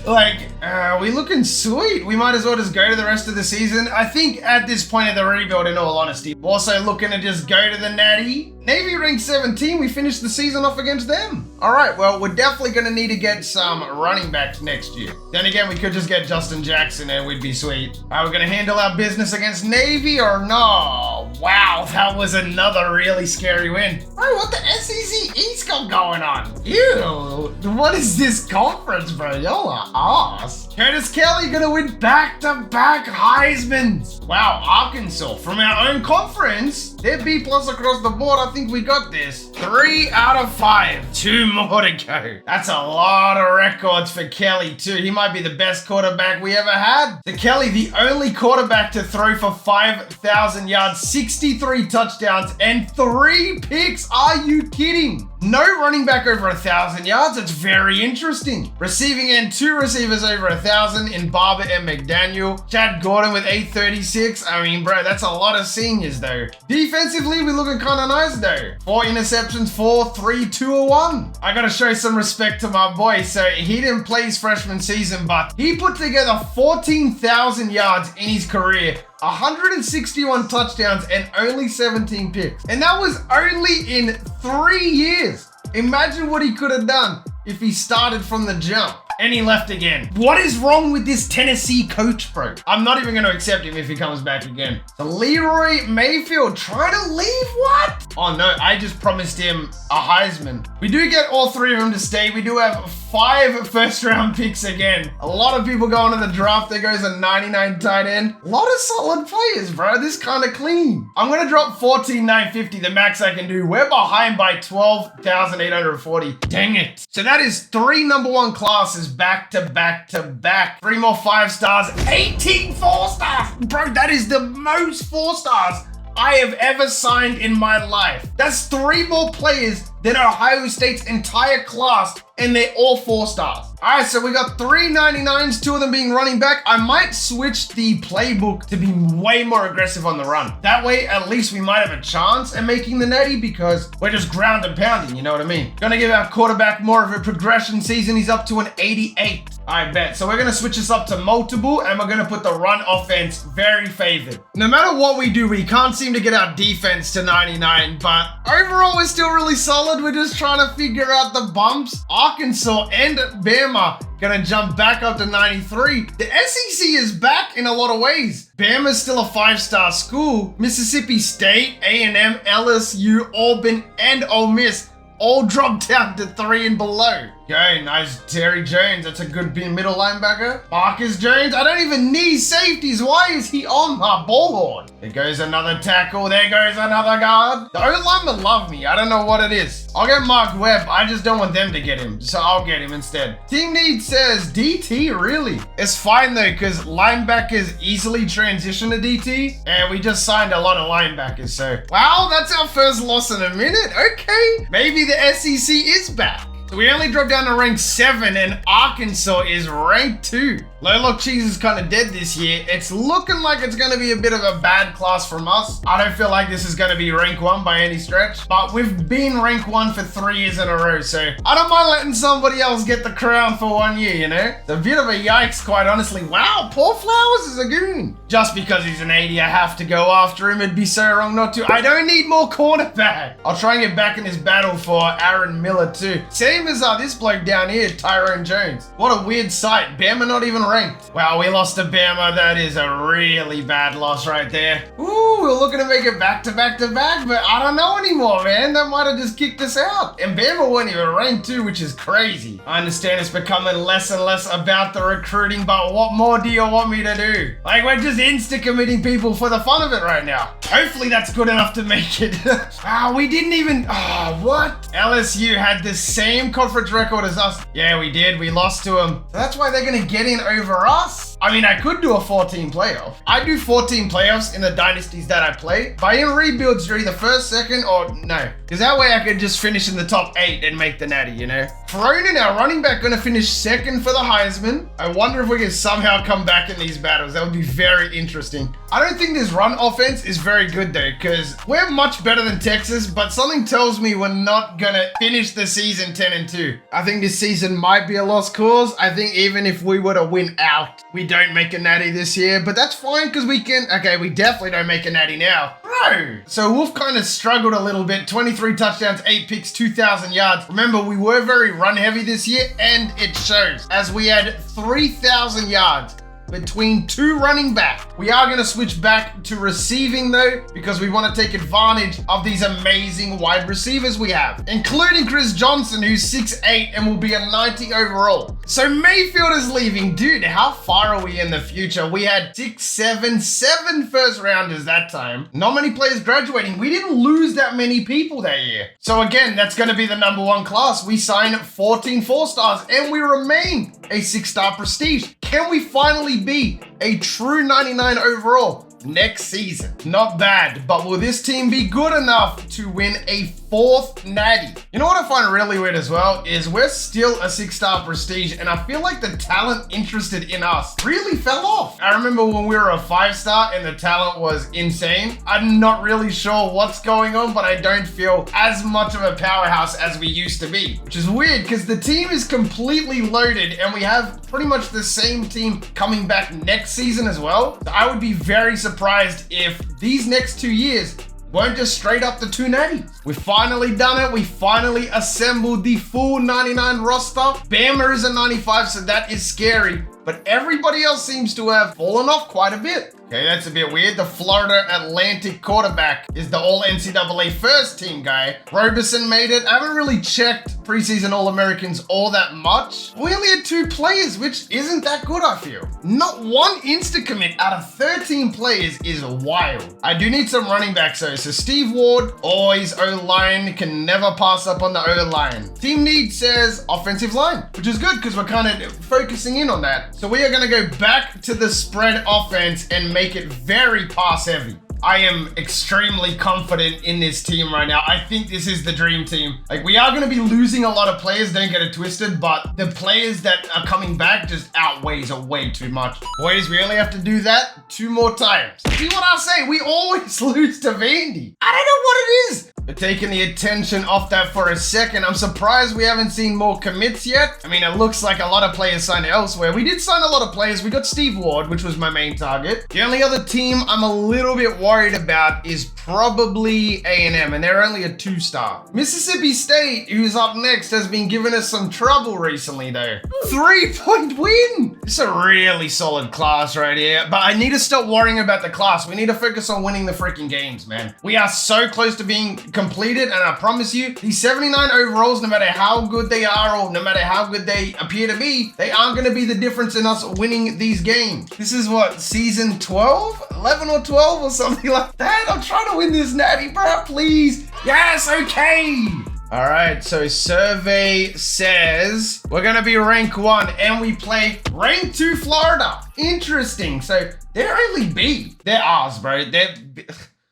Like, we looking sweet. We might as well just go to the rest of the season. I think at this point of the rebuild, in all honesty, also looking to just go to the Natty. Navy ranked 17, we finished the season off against them. All right, well, we're definitely going to need to get some running backs next year. Then again, we could just get Justin Jackson and we'd be sweet. Are we going to handle our business against Navy or no? Wow, that was another really scary win. Bro, what the SEC East got going on? Ew, what is this conference, bro? Y'all are ass. Curtis Kelly going to win back-to-back Heismans. Wow, Arkansas, from our own conference, they're B+ across the board. I think we got this. 3 out of 5. 2 more to go. That's a lot of records for Kelly too. He might be the best quarterback we ever had. So Kelly, the only quarterback to throw for 5,000 yards, 63 touchdowns, and 3 picks. Are you kidding? No running back over 1,000 yards. It's very interesting. Receiving end, 2 receivers over 1,000 in Barber and McDaniel. Chad Gordon with 836. I mean, bro, that's a lot of seniors though. Defensively, we're looking kind of nice though. 4 interceptions, 4, 3, 2, 1. I gotta show some respect to my boy. So he didn't play his freshman season, but he put together 14,000 yards in his career, 161 touchdowns, and only 17 picks. And that was only in 3 years. Imagine what he could have done if he started from the jump. And he left again. What is wrong with this Tennessee coach, bro? I'm not even going to accept him if he comes back again. So Leroy Mayfield trying to leave? What? Oh no, I just promised him a Heisman. We do get all 3 of them to stay. We do have 5 first-round picks again. A lot of people going to the draft. There goes a 99 tight end. A lot of solid players, bro. This kind of clean. I'm going to drop 14,950, the max I can do. We're behind by 12,840. Dang it. So that is 3 number 1 classes back to back to back. 3 more 5 stars, 18 4 stars. Bro, that is the most 4 stars I have ever signed in my life. That's 3 more players than Ohio State's entire class, and they're all 4 stars. All right, so we got 3 99s, 2 of them being running back. I might switch the playbook to be way more aggressive on the run. That way, at least we might have a chance at making the Natty because we're just ground and pounding, you know what I mean? Gonna give our quarterback more of a progression season. He's up to an 88. I bet. So we're gonna switch this up to multiple, and we're gonna put the run offense very favored. No matter what we do, we can't seem to get our defense to 99, but overall, we're still really solid. We're just trying to figure out the bumps. Arkansas and Bama gonna jump back up to 93. The SEC is back in a lot of ways. Bama's still a 5-star school. Mississippi State, A&M, LSU, Auburn, and Ole Miss all dropped down to 3 and below. Okay, nice Terry Jones. That's a good middle linebacker. Marcus Jones. I don't even need safeties. Why is he on my board? There goes another tackle. There goes another guard. The O-linemen love me. I don't know what it is. I'll get Mark Webb. I just don't want them to get him, so I'll get him instead. Team Need says DT, really? It's fine though, because linebackers easily transition to DT, and we just signed a lot of linebackers, so. Wow, that's our first loss in a minute. Okay, maybe the SEC is back. So we only dropped down to rank 7 and Arkansas is rank 2. Low Lock Cheese is kind of dead this year. It's looking like it's going to be a bit of a bad class from us. I don't feel like this is going to be rank 1 by any stretch, but we've been rank 1 for 3 years in a row, so I don't mind letting somebody else get the crown for 1 year, you know? It's a bit of a yikes, quite honestly. Wow, Paul Flowers is a goon. Just because he's an 80, I have to go after him. It'd be so wrong not to. I don't need more cornerback. I'll try and get back in this battle for Aaron Miller too. Same as this bloke down here, Tyrone Jones. What a weird sight. Bama not even ranked. Wow, we lost to Bama. That is a really bad loss right there. Ooh, we were looking to make it back to back to back, but I don't know anymore, man. That might have just kicked us out. And Bama weren't even ranked too, which is crazy. I understand it's becoming less and less about the recruiting, but what more do you want me to do? Like, we're just insta-committing people for the fun of it right now. Hopefully that's good enough to make it. Wow, we didn't even... Oh, what? LSU had the same conference record as us. Yeah, we did. We lost to them. That's why they're going to get in over us. I mean, I could do a 14 playoff. I do 14 playoffs in the dynasties that I play. But in rebuilds during the first, second, or no. Because that way I could just finish in the top 8 and make the natty, you know? Cronin, our running back, going to finish second for the Heisman. I wonder if we can somehow come back in these battles. That would be very interesting. I don't think this run offense is very good though, because we're much better than Texas, but something tells me we're not going to finish the season 10-2. I think this season might be a lost cause. I think even if we were to win out, we don't make a natty this year, but that's fine because we can... Okay, we definitely don't make a natty now. Bro! So Wolf kind of struggled a little bit. 23 touchdowns, 8 picks, 2,000 yards. Remember, we were very run heavy this year, and it shows as we had 3,000 yards between 2 running backs. We are going to switch back to receiving though, because we want to take advantage of these amazing wide receivers we have, including Chris Johnson, who's 6'8" and will be a 90 overall. So Mayfield is leaving. Dude, how far are we in the future? We had 7 first rounders that time. Not many players graduating. We didn't lose that many people that year. So again, that's going to be the #1 class. We sign 14 4-stars and we remain a 6-star prestige. Can we finally be a true 99 overall next season? Not bad, but will this team be good enough to win a 4th natty? You know what I find really weird as well is we're still a 6-star prestige, and I feel like the talent interested in us really fell off. I remember when we were a 5-star and the talent was insane. I'm not really sure what's going on, but I don't feel as much of a powerhouse as we used to be, which is weird because the team is completely loaded and we have pretty much the same team coming back next season as well. So I would be very surprised if these next 2 years weren't just straight up the 2 natties. We've finally done it. We finally assembled the full 99 roster. Bama is a 95, so that is scary. But everybody else seems to have fallen off quite a bit. Okay, that's a bit weird. The Florida Atlantic quarterback is the All-NCAA first team guy. Roberson made it. I haven't really checked preseason All-Americans all that much. We only had 2 players, which isn't that good, I feel. Not one insta-commit out of 13 players is wild. I do need some running backs though. So Steve Ward, always O-line, can never pass up on the O-line. Team need says offensive line, which is good because we're kind of focusing in on that. So we are going to go back to the spread offense and make it very pass heavy. I am extremely confident in this team right now. I think this is the dream team. Like, we are going to be losing a lot of players, don't get it twisted, but the players that are coming back just outweighs it way too much. Boys, we only have to do that 2 more times. See what I say? We always lose to Vandy. I don't know what it is. But taking the attention off that for a second, I'm surprised we haven't seen more commits yet. I mean, it looks like a lot of players signed elsewhere. We did sign a lot of players. We got Steve Ward, which was my main target. The only other team I'm a little bit worried about is probably A&M, and they're only a 2-star. Mississippi State, who's up next, has been giving us some trouble recently though. 3-point win. It's a really solid class right here, but I need to stop worrying about the class. We need to focus on winning the freaking games, man. We are so close to being completed, and I promise you, these 79 overalls, no matter how good they are or no matter how good they appear to be, they aren't going to be the difference in us winning these games. This is what, season 12? 11 or 12 or something like that? I'm trying to win this natty, bro, please. Yes, okay. All right, so survey says we're going to be rank 1 and we play rank 2 Florida. Interesting. So they're only B. They're ours, bro. They're...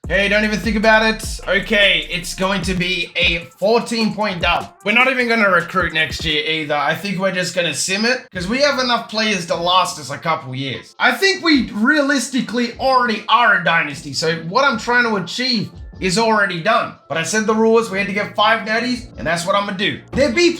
Hey, don't even think about it. Okay, it's going to be a 14-point dub. We're not even going to recruit next year either. I think we're just going to sim it because we have enough players to last us a couple years. I think we realistically already are a dynasty. So what I'm trying to achieve is already done. But I said the rules, we had to get 5 natties, and that's what I'm gonna do. They're B+,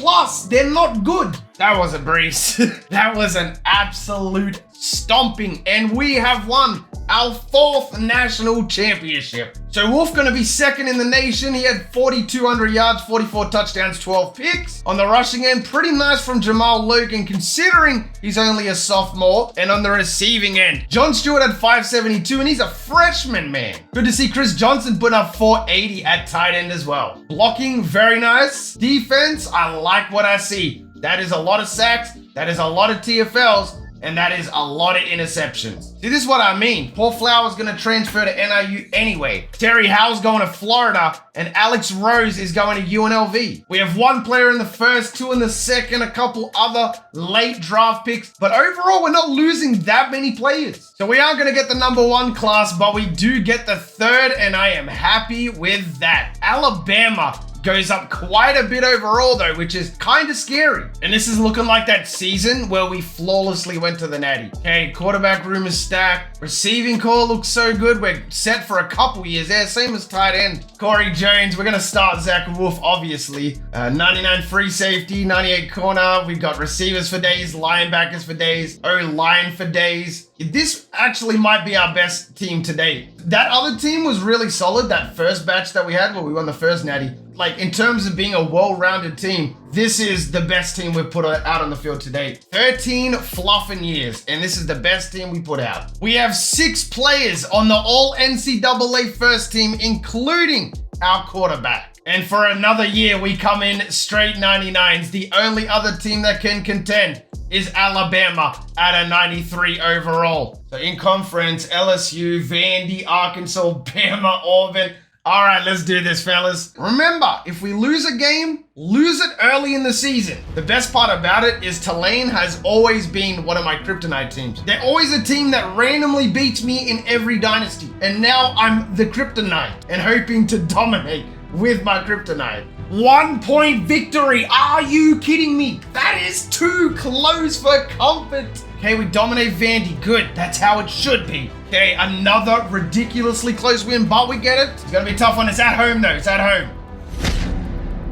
they're not good. That was a breeze. That was an absolute stomping, and we have won our 4th national championship. So Wolf gonna be 2nd in the nation. He had 4,200 yards, 44 touchdowns, 12 picks. On the rushing end, pretty nice from Jamal Logan considering he's only a sophomore. And on the receiving end, John Stewart had 572 and he's a freshman, man. Good to see Chris Johnson put up 480 at tight end as well. Blocking, very nice. Defense, I like what I see. That is a lot of sacks, that is a lot of TFLs, and that is a lot of interceptions. See, this is what I mean. Paul Flower's gonna transfer to NIU anyway. Terry Howell's going to Florida, and Alex Rose is going to UNLV. We have 1 player in the first, 2 in the second, a couple other late draft picks, but overall, we're not losing that many players. So we aren't gonna get the number 1 class, but we do get the 3rd, and I am happy with that. Alabama goes up quite a bit overall though, which is kind of scary. And this is looking like that season where we flawlessly went to the Natty. Okay, quarterback room is stacked. Receiving core looks so good. We're set for a couple years there, same as tight end. Corey Jones, we're gonna start Zach Wolf, obviously. 99 free safety, 98 corner. We've got receivers for days, linebackers for days, O-line for days. This actually might be our best team to date. That other team was really solid, that first batch that we had where we won the first Natty. Like, in terms of being a well-rounded team, this is the best team we've put out on the field to date. 13 fluffing years, and this is the best team we put out. We have 6 players on the All-NCAA first team, including our quarterback. And for another year, we come in straight 99s. The only other team that can contend is Alabama at a 93 overall. So in conference, LSU, Vandy, Arkansas, Bama, Auburn. All right, let's do this, fellas. Remember, if we lose a game, lose it early in the season. The best part about it is Tulane has always been one of my kryptonite teams. They're always a team that randomly beats me in every dynasty. And now I'm the kryptonite and hoping to dominate with my kryptonite. 1-point victory. Are you kidding me? That is too close for comfort. Okay, we dominate Vandy. Good. That's how it should be. Okay, another ridiculously close win, but we get it. It's going to be a tough one. It's at home, though. It's at home.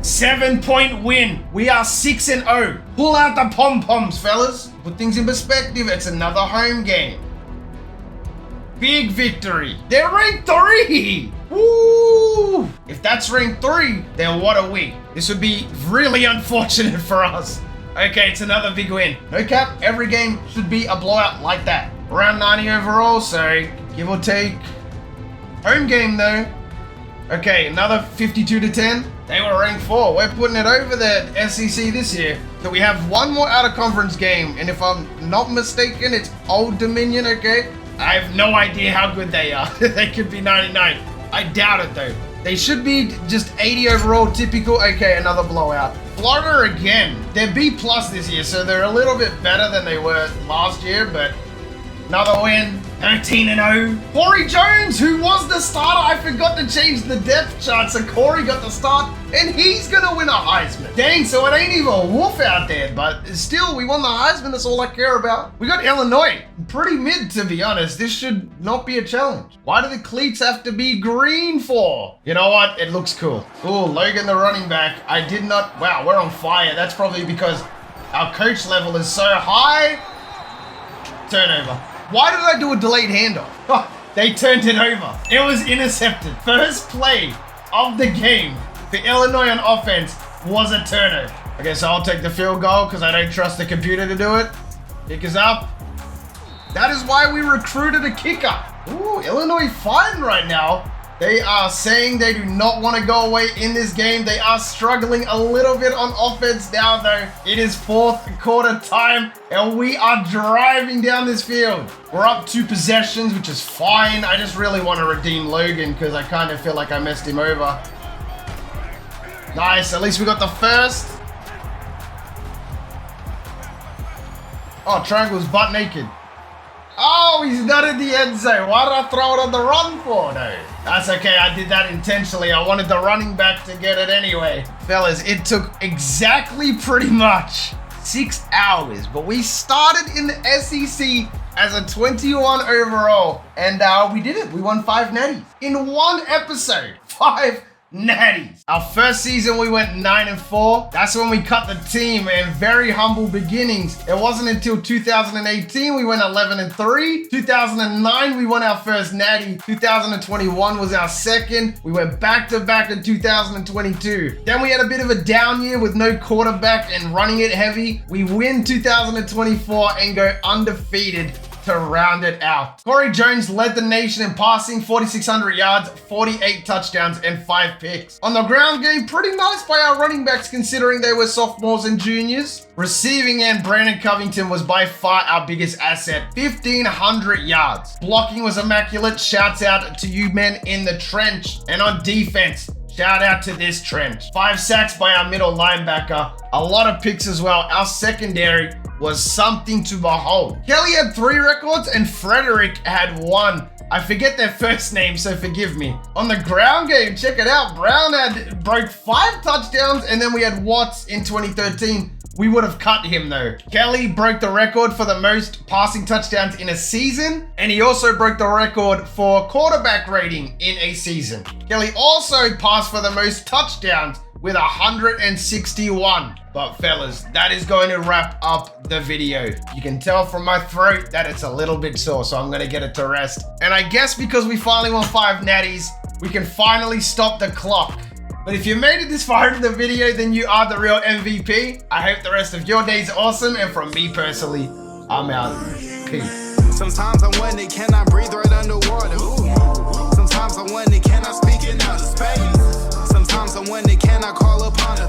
7-point win. We are 6-0. Pull out the pom-poms, fellas. Put things in perspective. It's another home game. Big victory. They're ranked 3. Woo! If that's ranked 3, then what are we? This would be really unfortunate for us. Okay, it's another big win. No cap, every game should be a blowout like that. Around 90 overall, so give or take. Home game though. Okay, another 52-10. They were ranked 4. We're putting it over the SEC this year. So we have 1 more out-of-conference game, and if I'm not mistaken, it's Old Dominion, okay? I have no idea how good they are. They could be 99. I doubt it though. They should be just 80 overall, typical. Okay, another blowout. Florida again. They're B+ this year, so they're a little bit better than they were last year, but another win. 13-0. Corey Jones, who was the starter. I forgot to change the depth chart, so Corey got the start, and he's gonna win a Heisman. Dang, so it ain't even a Wolf out there, but still, we won the Heisman. That's all I care about. We got Illinois. Pretty mid, to be honest. This should not be a challenge. Why do the cleats have to be green for? You know what? It looks cool. Ooh, Logan the running back. I did not... Wow, we're on fire. That's probably because our coach level is so high. Turnover. Why did I do a delayed handoff? Oh, they turned it over. It was intercepted. First play of the game for Illinois on offense was a turnover. Okay, so I'll take the field goal because I don't trust the computer to do it. Kick is up. That is why we recruited a kicker. Ooh, Illinois fighting right now. They are saying they do not want to go away in this game. They are struggling a little bit on offense now, though. It is 4th quarter time, and we are driving down this field. We're up 2 possessions, which is fine. I just really want to redeem Logan because I kind of feel like I messed him over. Nice. At least we got the first. Oh, Triangle's butt naked. Oh, he's not in the end zone. Why did I throw it on the run for, though? That's okay. I did that intentionally. I wanted the running back to get it anyway. Fellas, it took exactly pretty much 6 hours, but we started in the SEC as a 21 overall, and we did it. We won 5 natties in 1 episode. 5 natties. Our first season we went 9-4. That's when we cut the team and very humble beginnings. It wasn't until 2018 we went 11-3. 2009 we won our first natty. 2021 was our second. We went back to back in 2022. Then we had a bit of a down year with no quarterback and running it heavy. We win 2024 and go undefeated to round it out. Corey Jones led the nation in passing, 4,600 yards, 48 touchdowns, and 5 picks. On the ground game, pretty nice by our running backs considering they were sophomores and juniors. Receiving end, Brandon Covington was by far our biggest asset, 1,500 yards. Blocking was immaculate. Shouts out to you men in the trench. And on defense, shout out to this trench. 5 sacks by our middle linebacker. A lot of picks as well. Our secondary was something to behold. Kelly had 3 records and Frederick had 1. I forget their first name, so forgive me. On the ground game, check it out. Brown broke 5 touchdowns, and then we had Watts in 2013. We would have cut him though. Kelly broke the record for the most passing touchdowns in a season, and he also broke the record for quarterback rating in a season. Kelly also passed for the most touchdowns with 161. But fellas, that is going to wrap up the video. You can tell from my throat that it's a little bit sore, so I'm gonna get it to rest. And I guess because we finally won 5 natties, we can finally stop the clock. But if you made it this far into the video, then you are the real MVP. I hope the rest of your day is awesome, and from me personally, I'm out. Peace. Sometimes I wonder, can I breathe right underwater? Sometimes I wonder, can I speak in outer space? Sometimes I wonder, can I call upon a